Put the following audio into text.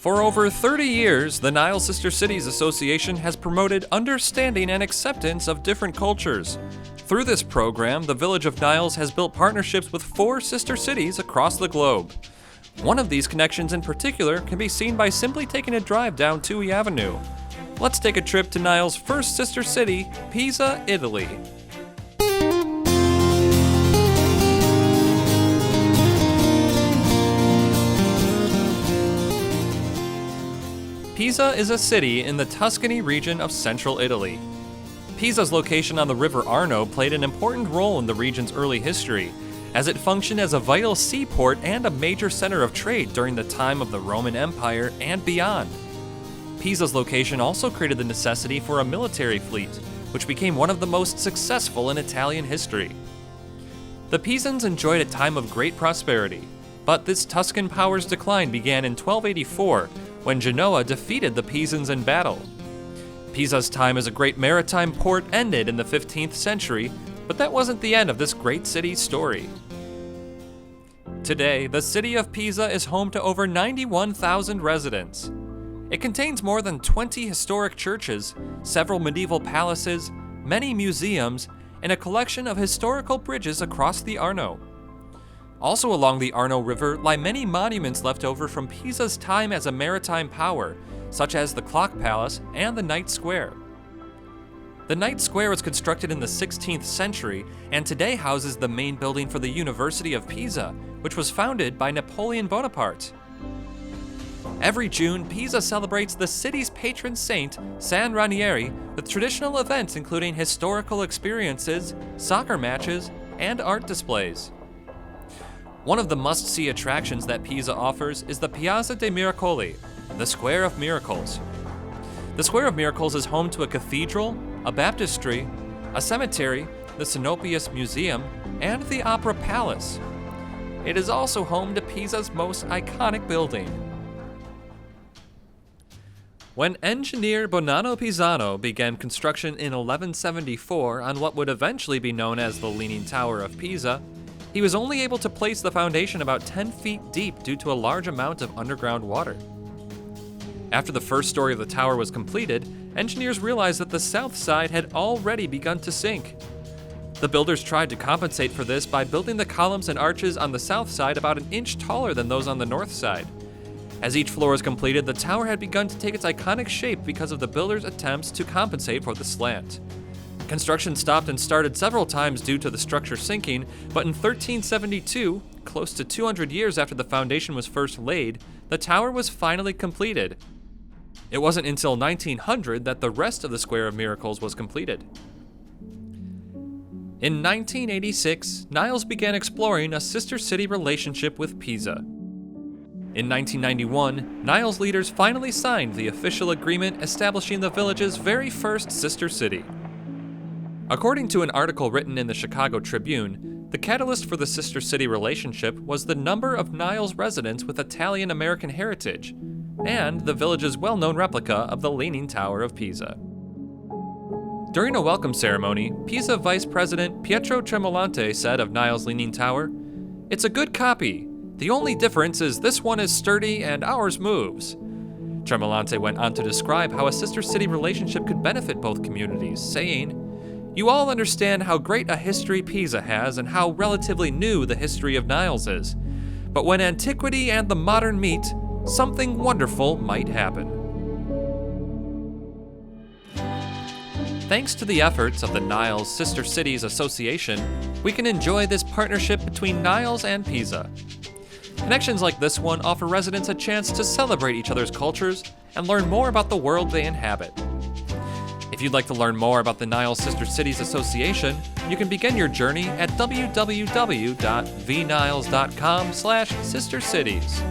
For over 30 years, the Nile Sister Cities Association has promoted understanding and acceptance of different cultures. Through this program, the village of Niles has built partnerships with 4 sister cities across the globe. One of these connections in particular can be seen by simply taking a drive down Tui Avenue. Let's take a trip to Niles' first sister city, Pisa, Italy. Pisa is a city in the Tuscany region of central Italy. Pisa's location on the River Arno played an important role in the region's early history, as it functioned as a vital seaport and a major center of trade during the time of the Roman Empire and beyond. Pisa's location also created the necessity for a military fleet, which became one of the most successful in Italian history. The Pisans enjoyed a time of great prosperity, but this Tuscan power's decline began in 1284, when Genoa defeated the Pisans in battle. Pisa's time as a great maritime port ended in the 15th century, but that wasn't the end of this great city's story. Today, the city of Pisa is home to over 91,000 residents. It contains more than 20 historic churches, several medieval palaces, many museums, and a collection of historical bridges across the Arno. Also along the Arno River lie many monuments left over from Pisa's time as a maritime power, such as the Clock Palace and the Knight Square. The Knight Square was constructed in the 16th century and today houses the main building for the University of Pisa, which was founded by Napoleon Bonaparte. Every June, Pisa celebrates the city's patron saint, San Ranieri, with traditional events including historical experiences, soccer matches, and art displays. One of the must-see attractions that Pisa offers is the Piazza dei Miracoli, the Square of Miracles. The Square of Miracles is home to a cathedral, a baptistry, a cemetery, the Sinopius Museum, and the Opera Palace. It is also home to Pisa's most iconic building. When engineer Bonanno Pisano began construction in 1174 on what would eventually be known as the Leaning Tower of Pisa, he was only able to place the foundation about 10 feet deep due to a large amount of underground water. After the first story of the tower was completed, engineers realized that the south side had already begun to sink. The builders tried to compensate for this by building the columns and arches on the south side about an inch taller than those on the north side. As each floor was completed, the tower had begun to take its iconic shape because of the builders' attempts to compensate for the slant. Construction stopped and started several times due to the structure sinking, but in 1372, close to 200 years after the foundation was first laid, the tower was finally completed. It wasn't until 1900 that the rest of the Square of Miracles was completed. In 1986, Niles began exploring a sister city relationship with Pisa. In 1991, Niles leaders finally signed the official agreement establishing the village's very first sister city. According to an article written in the Chicago Tribune, the catalyst for the sister city relationship was the number of Niles residents with Italian-American heritage, and the village's well-known replica of the Leaning Tower of Pisa. During a welcome ceremony, Pisa Vice President Pietro Tremolante said of Niles' Leaning Tower, "It's a good copy. The only difference is this one is sturdy and ours moves." Tremolante went on to describe how a sister city relationship could benefit both communities, saying, "You all understand how great a history Pisa has and how relatively new the history of Niles is. But when antiquity and the modern meet, something wonderful might happen." Thanks to the efforts of the Niles Sister Cities Association, we can enjoy this partnership between Niles and Pisa. Connections like this one offer residents a chance to celebrate each other's cultures and learn more about the world they inhabit. If you'd like to learn more about the Niles Sister Cities Association, you can begin your journey at www.vniles.com/sistercities.